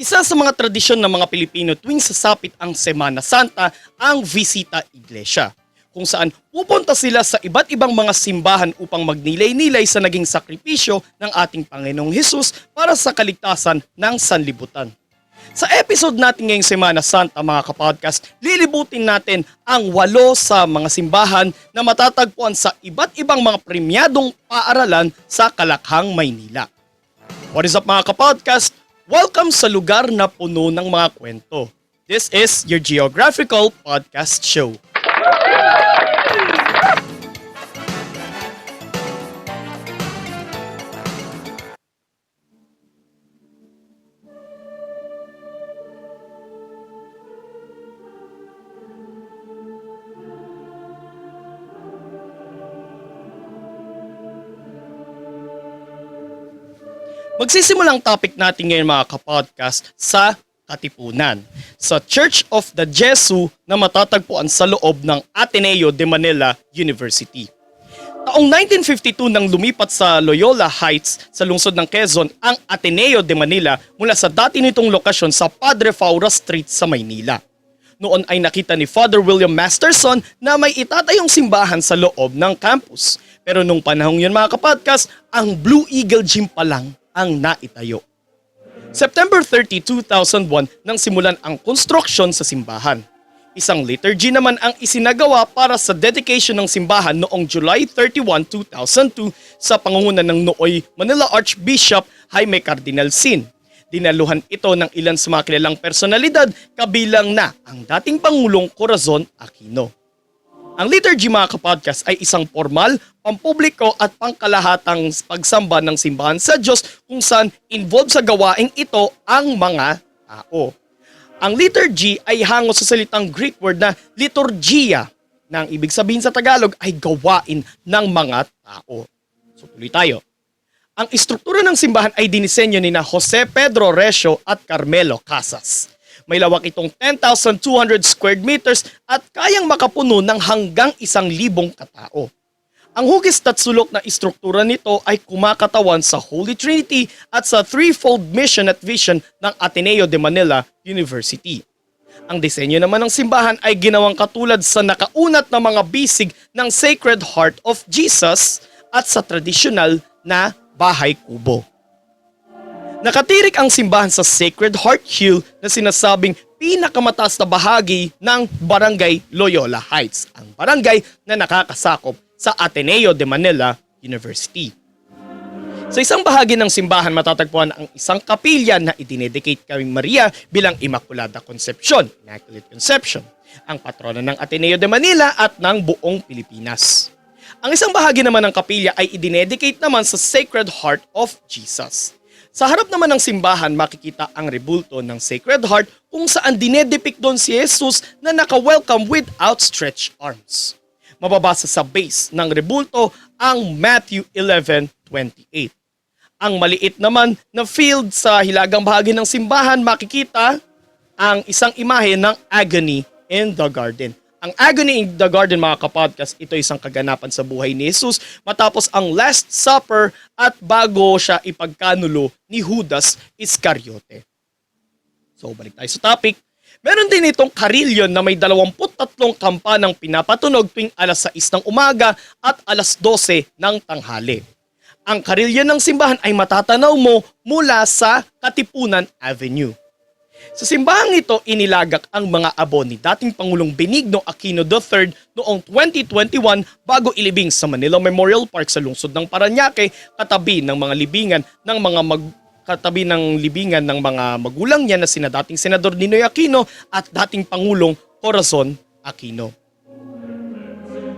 Isa sa mga tradisyon ng mga Pilipino tuwing sasapit ang Semana Santa ang Visita Iglesia, kung saan pupunta sila sa iba't ibang mga simbahan upang magnilay-nilay sa naging sakripisyo ng ating Panginoong Hesus para sa kaligtasan ng sanlibutan. Sa episode natin ngayong Semana Santa mga kapodcast, lilibutin natin ang 8 sa mga simbahan na matatagpuan sa iba't ibang mga premyadong paaralan sa Kalakhang, Maynila. What is up mga kapodcast? Welcome sa lugar na puno ng mga kwento. This is your Geographical Podcast Show. Magsisimulang topic natin ngayon mga kapodcast sa Katipunan, sa Church of the Jesu na matatagpuan sa loob ng Ateneo de Manila University. Taong 1952 nang lumipat sa Loyola Heights sa lungsod ng Quezon ang Ateneo de Manila mula sa dati nitong lokasyon sa Padre Faura Street sa Maynila. Noon ay nakita ni Father William Masterson na may itatayong simbahan sa loob ng campus. Pero nung panahong yun mga kapodcast, ang Blue Eagle Gym pa lang ang naitayo. September 30, 2001 nang simulan ang konstruksyon sa simbahan. Isang liturgy naman ang isinagawa para sa dedication ng simbahan noong July 31, 2002 sa pangunguna ng nooy Manila Archbishop Jaime Cardinal Sin. Dinaluhan ito ng ilan sa mga kilalang personalidad kabilang na ang dating Pangulong Corazon Aquino. Ang liturgy mga kapodcast ay isang formal, pampubliko at pangkalahatang pagsamba ng simbahan sa Diyos kung saan involved sa gawaing ito ang mga tao. Ang liturgy ay hango sa salitang Greek word na liturgia na ang ibig sabihin sa Tagalog ay gawain ng mga tao. So tuloy tayo. Ang istruktura ng simbahan ay dinisenyo ni na Jose Pedro Recio at Carmelo Casas. May lawak itong 10,200 square meters at kayang makapuno ng hanggang 1,000 katao. Ang hugis at sulok na istruktura nito ay kumakatawan sa Holy Trinity at sa threefold mission at vision ng Ateneo de Manila University. Ang disenyo naman ng simbahan ay ginawang katulad sa nakaunat na mga bisig ng Sacred Heart of Jesus at sa tradisyonal na bahay kubo. Nakatirik ang simbahan sa Sacred Heart Hill na sinasabing pinakamataas na bahagi ng Barangay Loyola Heights, ang barangay na nakakasakop sa Ateneo de Manila University. Sa isang bahagi ng simbahan matatagpuan ang isang kapilya na idinedicate kay Maria bilang Immaculada Concepcion, Immaculate Conception, ang patrona ng Ateneo de Manila at ng buong Pilipinas. Ang isang bahagi naman ng kapilya ay idinedicate naman sa Sacred Heart of Jesus. Sa harap naman ng simbahan makikita ang rebulto ng Sacred Heart kung saan dinedepict doon si Jesus na naka-welcome with outstretched arms. Mababasa sa base ng rebulto ang Matthew 11:28. Ang maliit naman na field sa hilagang bahagi ng simbahan makikita ang isang imahe ng Agony in the Garden. Ang Agony in the Garden mga kapodcast, ito isang kaganapan sa buhay ni Jesus matapos ang Last Supper at bago siya ipagkanulo ni Judas Iscariote. So balik tayo sa topic. Meron din itong karilyon na may 23 kampanang pinapatunog tuwing alas 6 ng umaga at alas 12 ng tanghali. Ang karilyon ng simbahan ay matatanaw mo mula sa Katipunan Avenue. Sa simbahang ito, inilagak ang mga abo ni dating Pangulong Benigno Aquino III noong 2021 bago ilibing sa Manila Memorial Park sa lungsod ng Parañaque katabi ng libingan ng mga magulang niya na sina dating Senador Ninoy Aquino at dating Pangulong Corazon Aquino.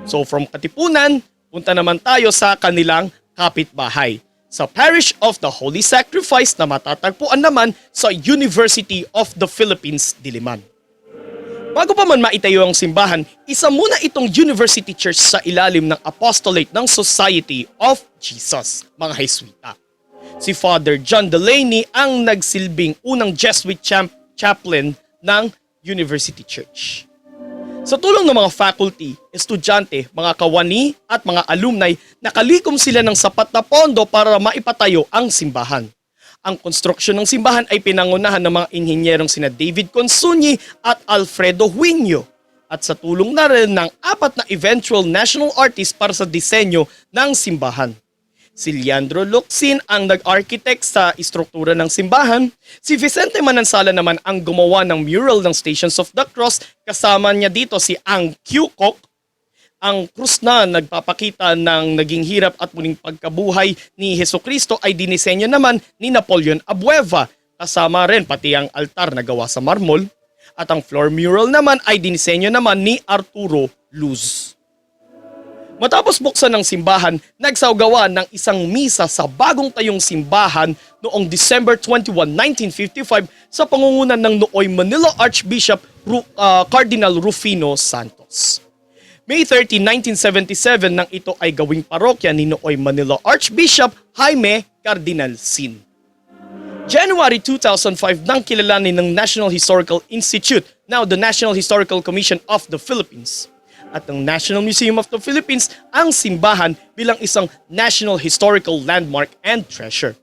So from Katipunan, punta naman tayo sa kanilang kapitbahay, sa Parish of the Holy Sacrifice na matatagpuan naman sa University of the Philippines, Diliman. Bago pa man maitayo ang simbahan, isa muna itong University Church sa ilalim ng Apostolate ng Society of Jesus, mga Jesuita. Si Father John Delaney ang nagsilbing unang Jesuit chaplain ng University Church. Sa tulong ng mga faculty, estudyante, mga kawani at mga alumni, nakalikom sila ng sapat na pondo para maipatayo ang simbahan. Ang konstruksyon ng simbahan ay pinangunahan ng mga inhinyerong sina David Consunyi at Alfredo Huinio at sa tulong na rin ng 4 na eventual national artists para sa disenyo ng simbahan. Si Leandro Locsin ang nag-architect sa istruktura ng simbahan. Si Vicente Manansala naman ang gumawa ng mural ng Stations of the Cross. Kasama niya dito si Ang Kyu Kok. Ang krus na nagpapakita ng naging hirap at muling pagkabuhay ni Hesukristo ay dinisenyo naman ni Napoleon Abueva. Kasama rin pati ang altar na gawa sa marmol. At ang floor mural naman ay dinisenyo naman ni Arturo Luz. Matapos buksan ng simbahan, nagsawgawa ng isang misa sa bagong tayong simbahan noong December 21, 1955 sa pangunguna ng nooy Manila Archbishop Cardinal Rufino Santos. May 13, 1977 nang ito ay gawing parokya ni nooy Manila Archbishop Jaime Cardinal Sin. January 2005 nang kilalanin ng National Historical Institute, now the National Historical Commission of the Philippines, at ng National Museum of the Philippines ang simbahan bilang isang National Historical Landmark and Treasure.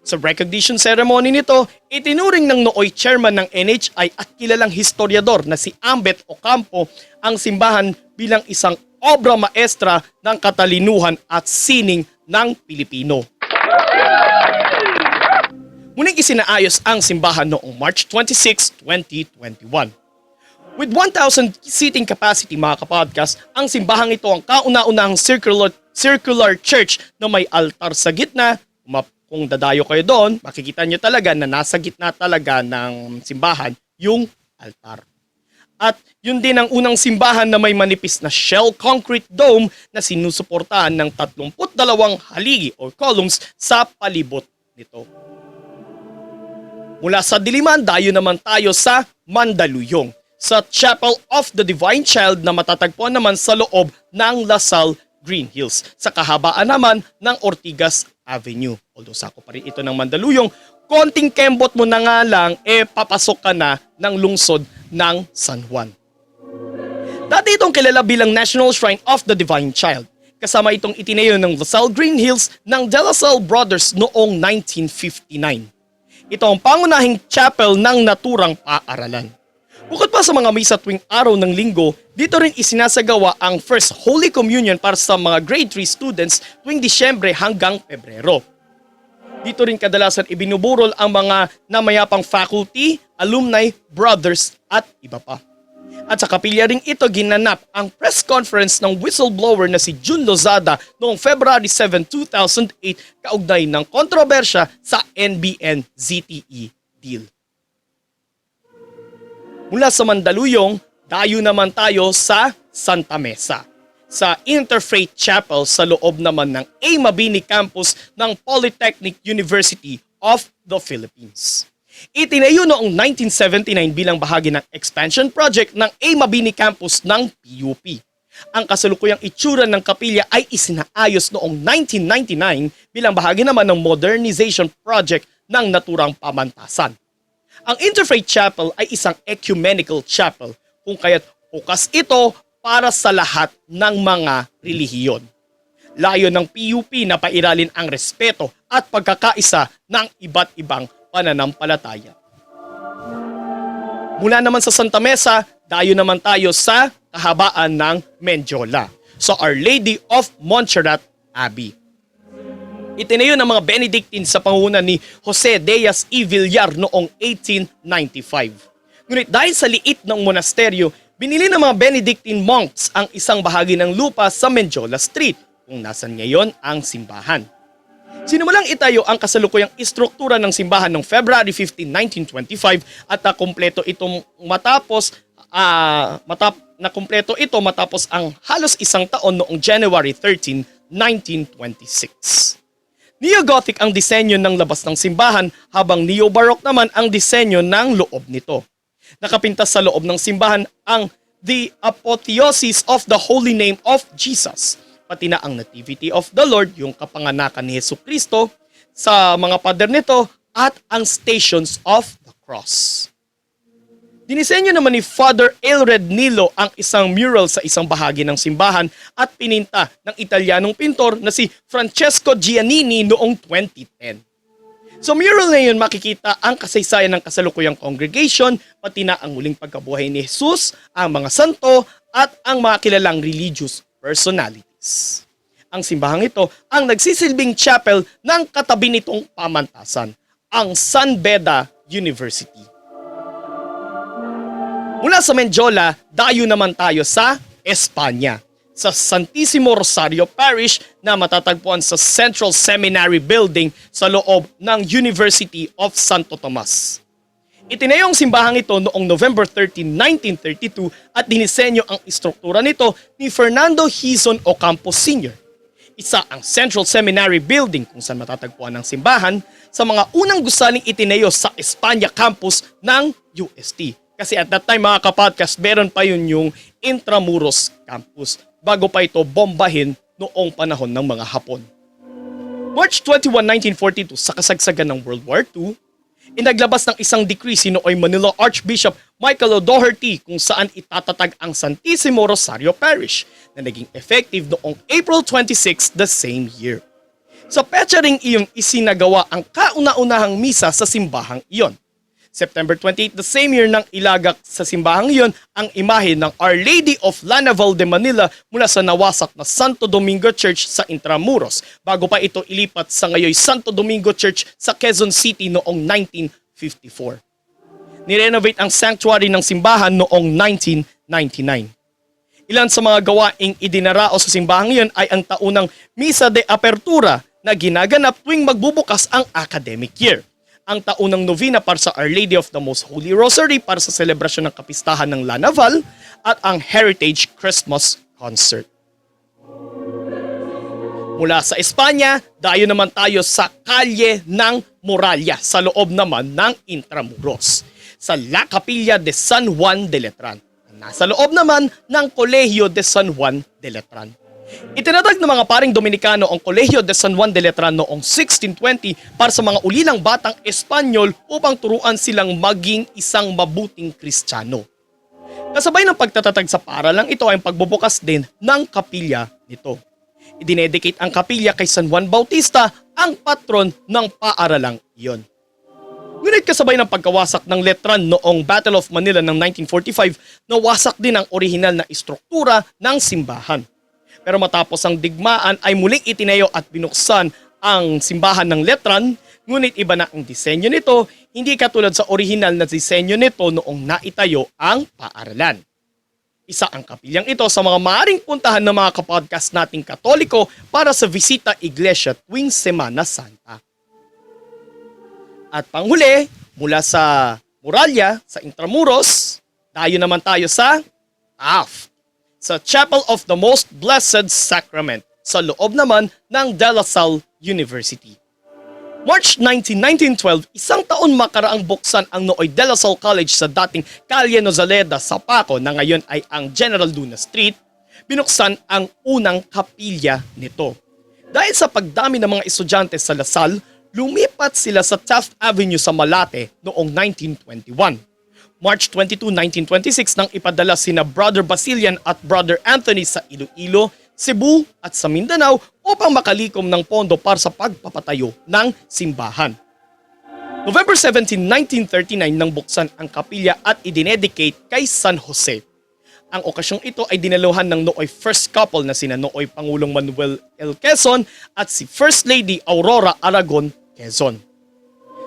Sa recognition ceremony nito, itinuring ng nooy chairman ng NHI at kilalang historiador na si Ambet Ocampo ang simbahan bilang isang obra maestra ng katalinuhan at sining ng Pilipino. Muling isinaayos ang simbahan noong March 26, 2021. With 1,000 seating capacity mga kapodcast, ang simbahang ito ang kauna-unahang circular church na may altar sa gitna. Kung dadayo kayo doon, makikita nyo talaga na nasa gitna talaga ng simbahan yung altar. At yun din ang unang simbahan na may manipis na shell concrete dome na sinusuportahan ng 32 haligi o columns sa palibot nito. Mula sa Diliman, dayo naman tayo sa Mandaluyong, sa Chapel of the Divine Child na matatagpuan naman sa loob ng Lasal Green Hills, sa kahabaan naman ng Ortigas Avenue. Although sako pa rin ito ng Mandaluyong, konting kembot mo na nga lang, papasok ka na ng lungsod ng San Juan. Dati itong kilala bilang National Shrine of the Divine Child. Kasama itong itinayo ng Lasal Green Hills ng De La Salle Brothers noong 1959. Ito ang pangunahing chapel ng naturang paaralan. Bukod pa sa mga misa tuwing araw ng linggo, dito rin isinasagawa ang First Holy Communion para sa mga grade 3 students tuwing Disyembre hanggang Pebrero. Dito rin kadalasan ibinuburol ang mga namayapang faculty, alumni, brothers at iba pa. At sa kapilya ring ito ginanap ang press conference ng whistleblower na si Jun Lozada noong February 7, 2008 kaugnay ng kontrobersya sa NBN-ZTE deal. Mula sa Mandaluyong, dayo naman tayo sa Santa Mesa, sa Interfaith Chapel sa loob naman ng A. Mabini Campus ng Polytechnic University of the Philippines. Itinayo noong 1979 bilang bahagi ng expansion project ng A. Mabini Campus ng PUP. Ang kasalukuyang itsura ng kapilya ay isinaayos noong 1999 bilang bahagi naman ng modernization project ng naturang pamantasan. Ang Interfaith Chapel ay isang ecumenical chapel kung kaya't bukas ito para sa lahat ng mga relihiyon. Layo ng PUP na pairalin ang respeto at pagkakaisa ng iba't ibang pananampalataya. Mula naman sa Santa Mesa, dayo naman tayo sa kahabaan ng Mendiola, sa Our Lady of Montserrat Abbey. Itinayo ng mga Benedictine sa pangunguna ni Jose Diaz y Villar noong 1895. Ngunit dahil sa liit ng monasteryo, binili ng mga Benedictine monks ang isang bahagi ng lupa sa Mendiola Street, kung nasan ngayon ang simbahan. Sinimulang itayo ang kasalukuyang istruktura ng simbahan noong February 15, 1925 at nakumpleto ito matapos ang halos isang taon noong January 13, 1926. Neo-Gothic ang disenyo ng labas ng simbahan habang Neo-Baroque naman ang disenyo ng loob nito. Nakapintas sa loob ng simbahan ang The Apotheosis of the Holy Name of Jesus, pati na ang Nativity of the Lord, yung kapanganakan ni Hesukristo, sa mga pader nito at ang Stations of the Cross. Dinisenyo naman ni Father Aelred Nilo ang isang mural sa isang bahagi ng simbahan at pininta ng Italianong pintor na si Francesco Giannini noong 2010. Sa mural na yun, makikita ang kasaysayan ng kasalukuyang congregation, pati na ang muling pagkabuhay ni Jesus, ang mga santo, at ang mga kilalang religious personalities. Ang simbahang ito ang nagsisilbing chapel ng katabi nitong pamantasan, ang San Beda University. Mula sa Menjola, dayo naman tayo sa Espanya, sa Santissimo Rosario Parish na matatagpuan sa Central Seminary Building sa loob ng University of Santo Tomas. Itinayong simbahang ito noong November 13, 1932 at dinisenyo ang istruktura nito ni Fernando Hizon Ocampo Sr. Isa ang Central Seminary Building kung saan matatagpuan ang simbahan sa mga unang gusaling itinayo sa Espanya campus ng UST. Kasi at that time mga kapodcast, meron pa yun yung Intramuros campus bago pa ito bombahin noong panahon ng mga Hapon. March 21, 1942 sa kasagsagan ng World War II, inaglabas ng isang decree si nooy Manila Archbishop Michael O'Doherty kung saan itatatag ang Santissimo Rosario Parish na naging effective noong April 26 the same year. Sa petsa ring iyong isinagawa ang kauna-unahang misa sa simbahang iyon. September 28 the same year nang ilagak sa simbahang iyon ang imahe ng Our Lady of Lanaval de Manila mula sa nawasak na Santo Domingo Church sa Intramuros bago pa ito ilipat sa ngayoy Santo Domingo Church sa Quezon City noong 1954. Nirenovate ang sanctuary ng simbahan noong 1999. Ilan sa mga gawaing idinaraos sa simbahang iyon ay ang taunang Misa de Apertura na ginaganap tuwing magbubukas ang academic year. Ang taunang novena para sa Our Lady of the Most Holy Rosary para sa selebrasyon ng kapistahan ng Lanaval at ang Heritage Christmas Concert. Mula sa Espanya, dayo naman tayo sa Kalye ng Muralla sa loob naman ng Intramuros, sa La Capilla de San Juan de Letran, nasa loob naman ng Colegio de San Juan de Letran. Itinatag ng mga paring Dominikano ang Colegio de San Juan de Letran noong 1620 para sa mga ulilang batang Espanyol upang turuan silang maging isang mabuting Kristiyano. Kasabay ng pagtatatag sa paaralang ito ay ang pagbubukas din ng kapilya nito. Idinedicate ang kapilya kay San Juan Bautista, ang patron ng paaralang iyon. Ngunit kasabay ng pagkawasak ng Letran noong Battle of Manila ng 1945, nawasak din ang orihinal na istruktura ng simbahan. Pero matapos ang digmaan ay muling itinayo at binuksan ang simbahan ng Letran, ngunit iba na ang disenyo nito, hindi katulad sa orihinal na disenyo nito noong naitayo ang paaralan. Isa ang kapilyang ito sa mga maaaring puntahan ng mga kapodcast nating Katoliko para sa Visita Iglesia tuwing Semana Santa. At panghuli, mula sa Muralla, sa Intramuros, tayo naman tayo sa Taft, sa Chapel of the Most Blessed Sacrament, sa loob naman ng De La Salle University. March 19, 1912, isang taon makaraang buksan ang nooy De La Salle College sa dating Calle Nozaleda sa Paco na ngayon ay ang General Luna Street, binuksan ang unang kapilya nito. Dahil sa pagdami ng mga estudyante sa La Salle, lumipat sila sa Taft Avenue sa Malate noong 1921. March 22, 1926 nang ipadala sina Brother Basilian at Brother Anthony sa Iloilo, Cebu at sa Mindanao upang makalikom ng pondo para sa pagpapatayo ng simbahan. November 17, 1939 nang buksan ang kapilya at idinedicate kay San Jose. Ang okasyong ito ay dinaluhan ng nooy first couple na sina nooy Pangulong Manuel L. Quezon at si First Lady Aurora Aragon Quezon.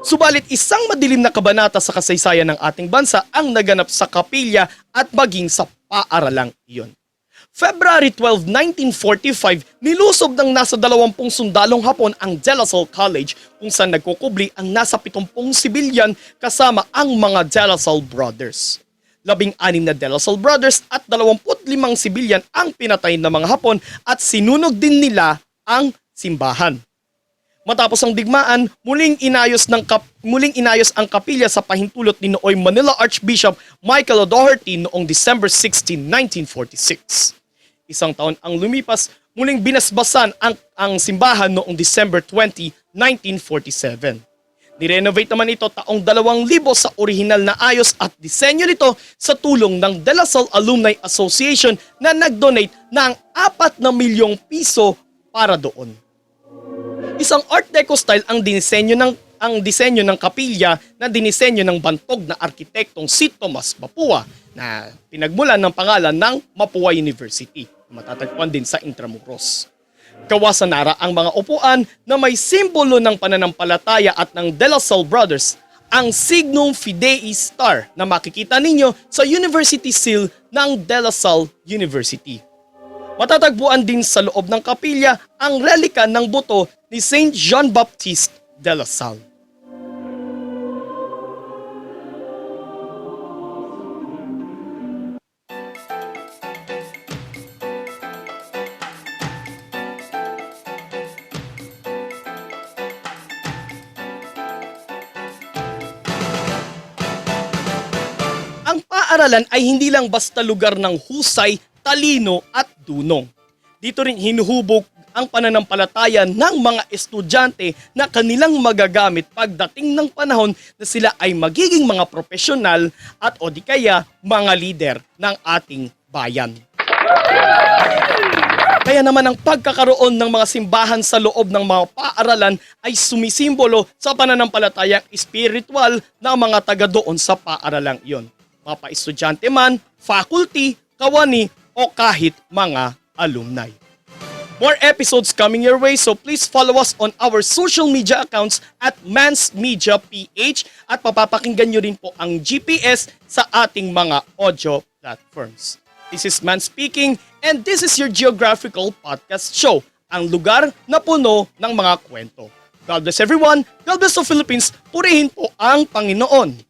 Subalit isang madilim na kabanata sa kasaysayan ng ating bansa ang naganap sa kapilya at maging sa paaralang iyon. February 12, 1945, nilusob ng nasa 20 sundalong Hapon ang De La Salle College kung saan nagkukubli ang nasa 70 sibilyan kasama ang mga De La Salle Brothers. 16 na De La Salle Brothers at 25 sibilyan ang pinatay ng mga Hapon at sinunog din nila ang simbahan. Matapos ang digmaan, muling inayos ang kapilya sa pahintulot ni nooy Manila Archbishop Michael O'Doherty noong December 16, 1946. Isang taon ang lumipas, muling binasbasan ang simbahan noong December 20, 1947. Nirenovate naman ito taong 2000 sa orihinal na ayos at disenyo nito sa tulong ng De La Salle Alumni Association na nag-donate ng 4 na milyong piso para doon. Isang Art Deco style ang dinisenyo ng ang disenyo ng kapilya na dinisenyo ng bantog na arkitektong si Tomas Mapua na pinagmulan ng pangalan ng Mapua University na matatagpuan din sa Intramuros. Gawa sa Nara ang mga upuan na may simbolo ng pananampalataya at ng De La Salle Brothers, ang Signum Fidei Star na makikita ninyo sa University Seal ng De La Salle University. Matatagpuan din sa loob ng kapilya ang relika ng buto ni Saint Jean-Baptiste de La Salle. Ang paaralan ay hindi lang basta lugar ng husay, talino at dunong. Dito rin hinuhubog ang pananampalataya ng mga estudyante na kanilang magagamit pagdating ng panahon na sila ay magiging mga profesional at o di kaya mga leader ng ating bayan. Kaya naman ang pagkakaroon ng mga simbahan sa loob ng mga paaralan ay sumisimbolo sa pananampalatayang espiritual ng mga taga doon sa paaralang iyon. Mapa-estudyante man, faculty, kawani, o kahit mga alumni. More episodes coming your way, so please follow us on our social media accounts at Mans Media PH at papapakinggan nyo rin po ang GPS sa ating mga audio platforms. This is Man speaking and this is your Geographical Podcast Show, ang lugar na puno ng mga kwento. God bless everyone, God bless the Philippines, purihin po ang Panginoon.